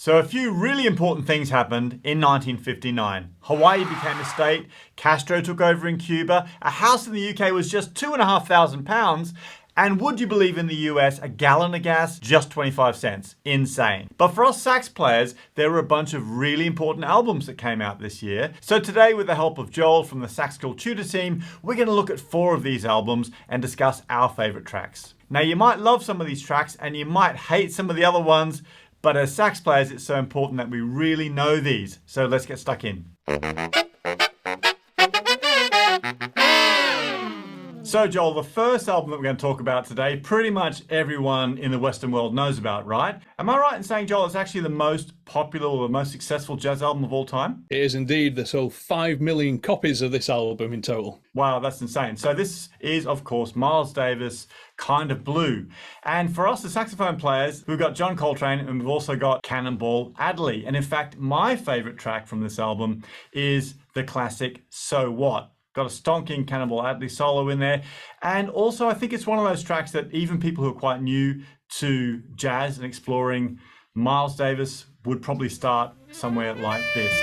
So a few really important things happened in 1959. Hawaii became a state, Castro took over in Cuba, a house in the UK was just £2,500, and would you believe in the US, a gallon of gas, just 25 cents. Insane. But for us sax players, there were a bunch of really important albums that came out this year. So today, with the help of Joel from the Sax School Tutor Team, we're going to look at 4 of these albums and discuss our favourite tracks. Now, you might love some of these tracks and you might hate some of the other ones, but as sax players, it's so important that we really know these. So let's get stuck in. So Joel, the first album that we're going to talk about today, pretty much everyone in the Western world knows about, right? Am I right in saying, Joel, it's actually the most popular or the most successful jazz album of all time? It is indeed. There's sold 5 million copies of this album in total. Wow, that's insane. So this is, of course, Miles Davis, Kind of Blue. And for us, the saxophone players, we've got John Coltrane and we've also got Cannonball Adderley. And in fact, my favorite track from this album is the classic So What? Got a stonking Cannonball Adderley solo in there. And also, I think it's one of those tracks that even people who are quite new to jazz and exploring Miles Davis would probably start somewhere like this.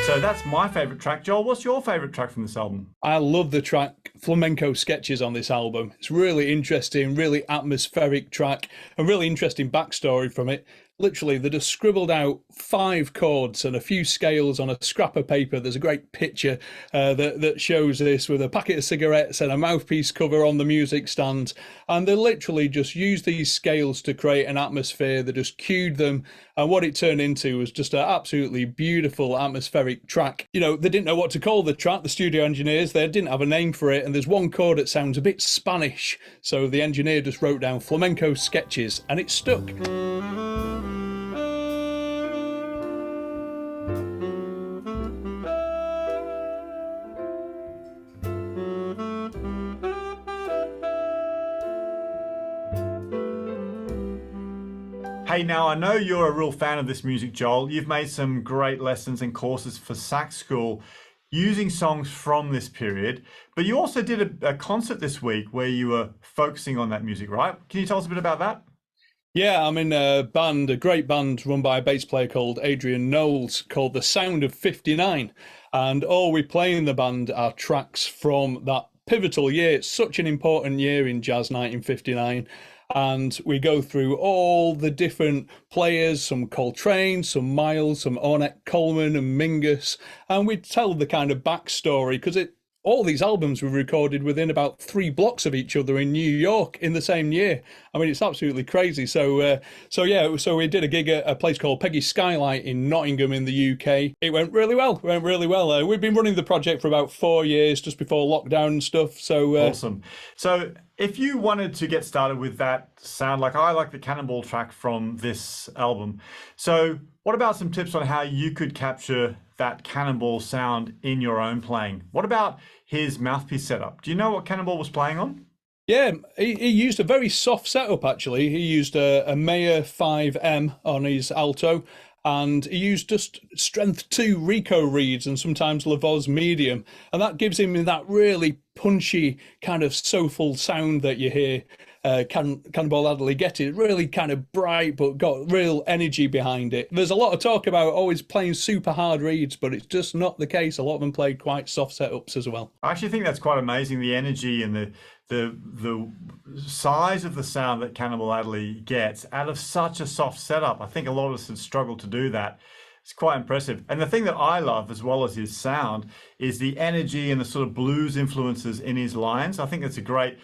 So that's my favourite track. Joel, what's your favourite track from this album? I love the track Flamenco Sketches on this album. It's really interesting, really atmospheric track, a really interesting backstory from it. Literally, they just scribbled out 5 chords and a few scales on a scrap of paper. There's a great picture that shows this with a packet of cigarettes and a mouthpiece cover on the music stand. And they literally just used these scales to create an atmosphere. They just cued them. And what it turned into was just an absolutely beautiful atmospheric track. You know, they didn't know what to call the track, the studio engineers. They didn't have a name for it. And there's one chord that sounds a bit Spanish. So the engineer just wrote down Flamenco Sketches and it stuck. Hey, now I know you're a real fan of this music, Joel. You've made some great lessons and courses for Sax School using songs from this period, but you also did a concert this week where you were focusing on that music, right? Can you tell us a bit about that? Yeah, I'm in a band, a great band run by a bass player called Adrian Knowles called The Sound of 59. And all we play in the band are tracks from that pivotal year. It's such an important year in jazz, 1959. And we go through all the different players, some Coltrane, some Miles, some Ornette Coleman and Mingus, and we tell the kind of backstory because all these albums were recorded within about 3 blocks of each other in New York in the same year. I mean, it's absolutely crazy. So we did a gig at a place called Peggy's Skylight in Nottingham in the UK. It went really well. We've been running the project for about 4 years, just before lockdown and stuff. So awesome. So if you wanted to get started with that sound, like I like the Cannonball track from this album. So what about some tips on how you could capture that Cannonball sound in your own playing? What about his mouthpiece setup? Do you know what Cannonball was playing on? Yeah, he used a very soft setup, actually. He used a Mayer 5M on his alto, and he used just strength 2 Rico reeds and sometimes Lavoz medium. And that gives him that really punchy, kind of soulful sound that you hear Cannonball Adderley get. It really kind of bright, but got real energy behind it. There's a lot of talk about always playing super hard reeds, but it's just not the case. A lot of them played quite soft setups as well. I actually think that's quite amazing, the energy and the size of the sound that Cannonball Adderley gets out of such a soft setup. I think a lot of us have struggled to do that. It's quite impressive. And the thing that I love, as well as his sound, is the energy and the sort of blues influences in his lines. I think it's a great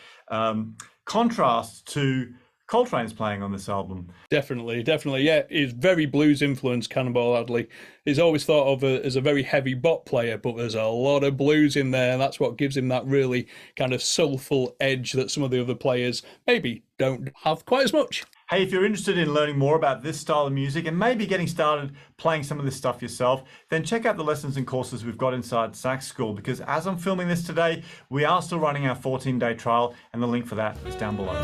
contrast to Coltrane's playing on this album. Definitely. Yeah, he's very blues influenced, Cannonball Adderley. He's always thought of as a very heavy bop player, but there's a lot of blues in there, and that's what gives him that really kind of soulful edge that some of the other players maybe don't have quite as much. Hey, if you're interested in learning more about this style of music and maybe getting started playing some of this stuff yourself, then check out the lessons and courses we've got inside Sax School, because as I'm filming this today, we are still running our 14-day trial, and the link for that is down below.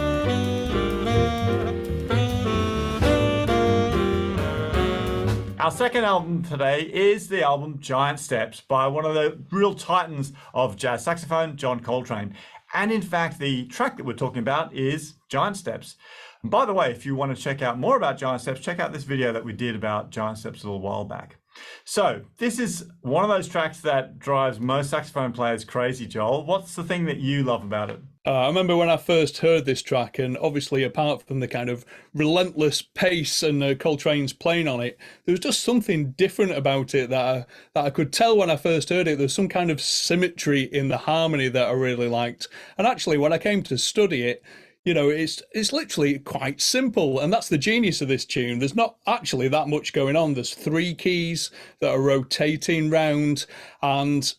Our second album today is the album Giant Steps by one of the real titans of jazz saxophone, John Coltrane. And in fact, the track that we're talking about is Giant Steps. And by the way, if you want to check out more about Giant Steps, check out this video that we did about Giant Steps a little while back. So this is one of those tracks that drives most saxophone players crazy, Joel. What's the thing that you love about it? I remember when I first heard this track, and obviously apart from the kind of relentless pace and Coltrane's playing on it, there was just something different about it that I could tell when I first heard it. There's some kind of symmetry in the harmony that I really liked. And actually, when I came to study it, you know, it's literally quite simple, and that's the genius of this tune. There's not actually that much going on. There's 3 keys that are rotating round, and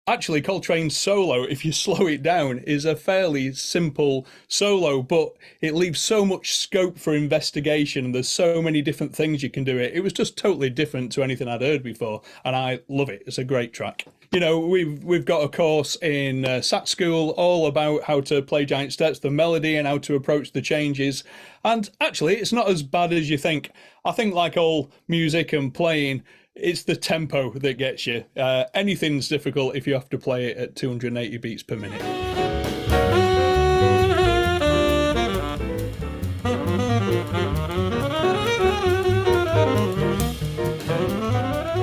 actually, Coltrane's solo, if you slow it down, is a fairly simple solo, but it leaves so much scope for investigation, and there's so many different things you can do it. It was just totally different to anything I'd heard before, and I love it. It's a great track. You know, we've got a course in Sax School all about how to play Giant Steps, the melody, and how to approach the changes. And actually, it's not as bad as you think. I think, like all music and playing, it's the tempo that gets you. Anything's difficult if you have to play it at 280 beats per minute.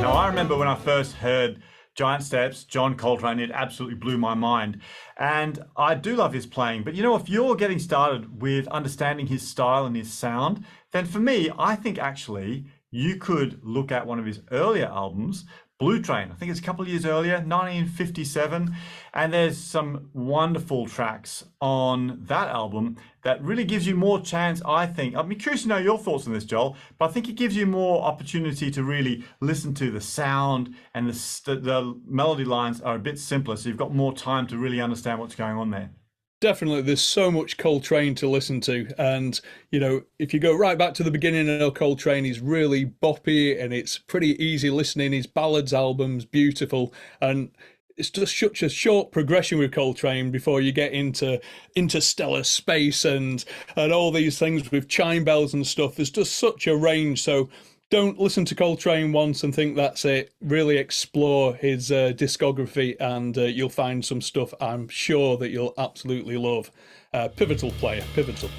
Now, I remember when I first heard Giant Steps, John Coltrane, it absolutely blew my mind. And I do love his playing, but you know, if you're getting started with understanding his style and his sound, then for me, I think actually you could look at one of his earlier albums, Blue Train. I think it's a couple of years earlier, 1957. And there's some wonderful tracks on that album that really gives you more chance, I think. I'd be curious to know your thoughts on this, Joel, but I think it gives you more opportunity to really listen to the sound, and the melody lines are a bit simpler, so you've got more time to really understand what's going on there. Definitely, there's so much Coltrane to listen to, and you know, if you go right back to the beginning of Coltrane, he's really boppy and it's pretty easy listening. His ballads album's beautiful, and it's just such a short progression with Coltrane before you get into interstellar space and all these things with chime bells and stuff. There's just such a range, so don't listen to Coltrane once and think that's it. Really explore his discography, and you'll find some stuff I'm sure that you'll absolutely love. Pivotal player, pivotal.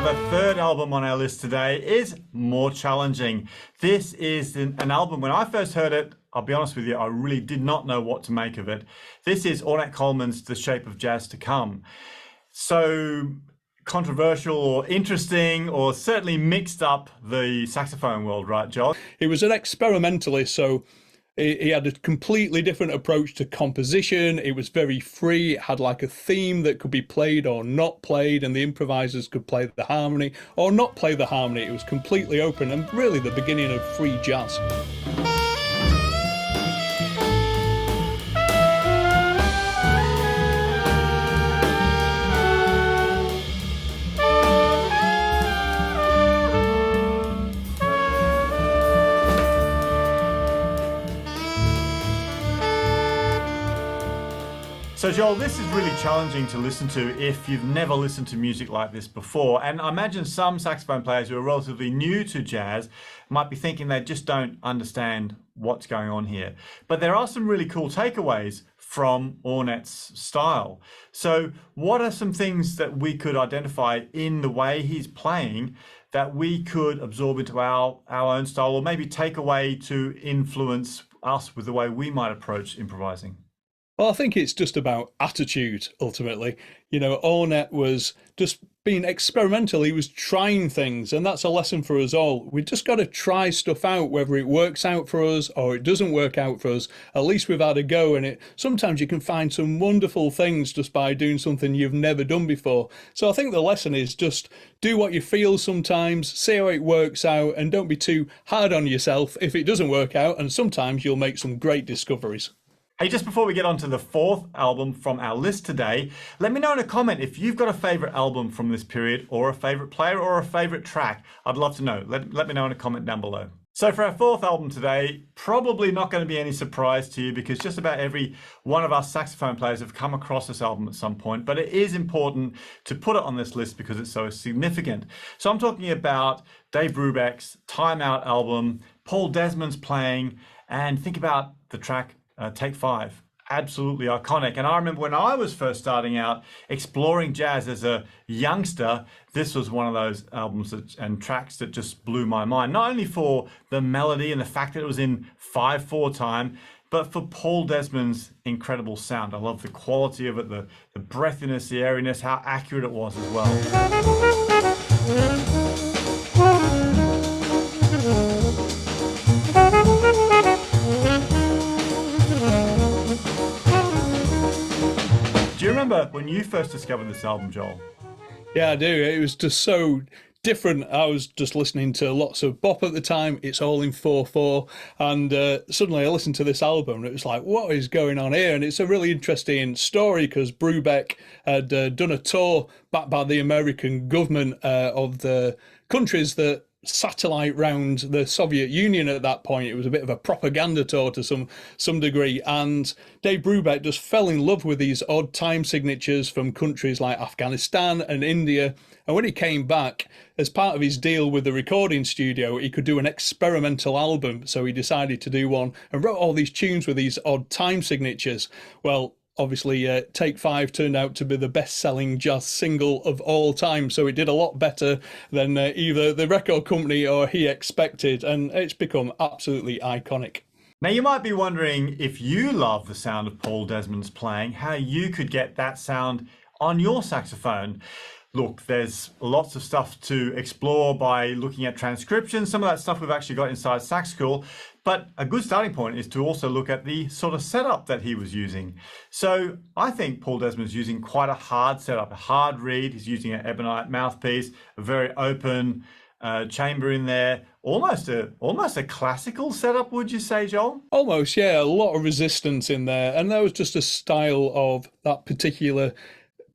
The third album on our list today is more challenging. This is an album, when I first heard it, I'll be honest with you, I really did not know what to make of it. This is Ornette Coleman's The Shape of Jazz to Come. So controversial or interesting, or certainly mixed up the saxophone world, right, Joel? He was an experimentalist, so he had a completely different approach to composition. It was very free. It had like a theme that could be played or not played, and the improvisers could play the harmony or not play the harmony. It was completely open and really the beginning of free jazz. So Joel, this is really challenging to listen to if you've never listened to music like this before. And I imagine some saxophone players who are relatively new to jazz might be thinking they just don't understand what's going on here. But there are some really cool takeaways from Ornette's style. So what are some things that we could identify in the way he's playing that we could absorb into our own style, or maybe take away to influence us with the way we might approach improvising? Well, I think it's just about attitude, ultimately. You know, Ornette was just being experimental. He was trying things, and that's a lesson for us all. We just got to try stuff out, whether it works out for us or it doesn't work out for us. At least we've had a go, and sometimes you can find some wonderful things just by doing something you've never done before. So I think the lesson is just do what you feel sometimes, see how it works out, and don't be too hard on yourself if it doesn't work out, and sometimes you'll make some great discoveries. Hey, just before we get on to the fourth album from our list today, let me know in a comment if you've got a favorite album from this period, or a favorite player, or a favorite track. I'd love to know. Let me know in a comment down below. So for our fourth album today, probably not going to be any surprise to you because just about every one of us saxophone players have come across this album at some point, but it is important to put it on this list because it's so significant. So I'm talking about Dave Brubeck's Time Out album, Paul Desmond's playing, and think about the track Take 5. Absolutely iconic. And I remember when I was first starting out exploring jazz as a youngster, this was one of those albums and tracks that just blew my mind. Not only for the melody and the fact that it was in 5/4 time, but for Paul Desmond's incredible sound. I love the quality of it, the breathiness, the airiness, how accurate it was as well. Do you remember when you first discovered this album, Joel? Yeah, I do. It was just so different. I was just listening to lots of bop at the time. It's all in 4/4, and suddenly I listened to this album, and it was like, what is going on here? And it's a really interesting story because Brubeck had done a tour backed by the American government of the countries that satellite round the Soviet Union at that point. It was a bit of a propaganda tour to some degree, and Dave Brubeck just fell in love with these odd time signatures from countries like Afghanistan and India. And when he came back, as part of his deal with the recording studio, he could do an experimental album, so he decided to do one and wrote all these tunes with these odd time signatures. Well, obviously, Take 5 turned out to be the best-selling jazz single of all time, so it did a lot better than either the record company or he expected, and it's become absolutely iconic. Now, you might be wondering if you love the sound of Paul Desmond's playing, how you could get that sound on your saxophone. Look, there's lots of stuff to explore by looking at transcriptions. Some of that stuff we've actually got inside Sax School. But a good starting point is to also look at the sort of setup that he was using. So I think Paul Desmond's using quite a hard setup, a hard reed. He's using an ebonite mouthpiece, a very open chamber in there. Almost a classical setup, would you say, Joel? Almost, yeah. A lot of resistance in there. And that was just a style of that particular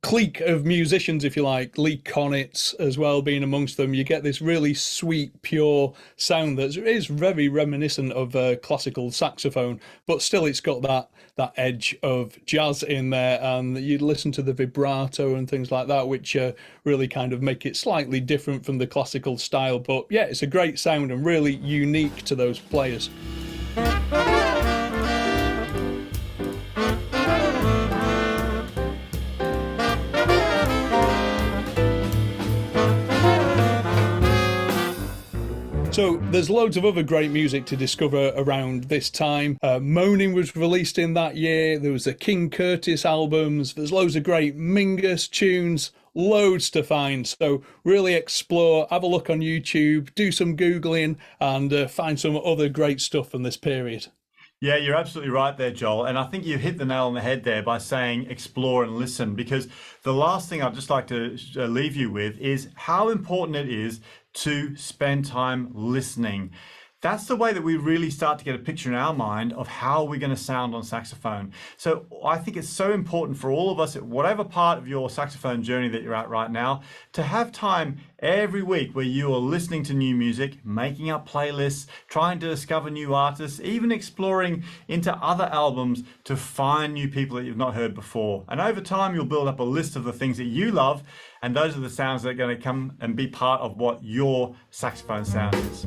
clique of musicians, if you like, Lee Konitz as well being amongst them. You get this really sweet, pure sound that is very reminiscent of classical saxophone, but still it's got that edge of jazz in there, and you listen to the vibrato and things like that, which really kind of make it slightly different from the classical style. But yeah, it's a great sound and really unique to those players. So there's loads of other great music to discover around this time. Moaning was released in that year. There was the King Curtis albums. There's loads of great Mingus tunes, loads to find. So really explore, have a look on YouTube, do some Googling, and find some other great stuff from this period. Yeah, you're absolutely right there, Joel. And I think you hit the nail on the head there by saying explore and listen, because the last thing I'd just like to leave you with is how important it is to spend time listening. That's the way that we really start to get a picture in our mind of how we're going to sound on saxophone. So I think it's so important for all of us at whatever part of your saxophone journey that you're at right now to have time every week where you are listening to new music, making up playlists, trying to discover new artists, even exploring into other albums to find new people that you've not heard before. And over time, you'll build up a list of the things that you love, and those are the sounds that are going to come and be part of what your saxophone sound is.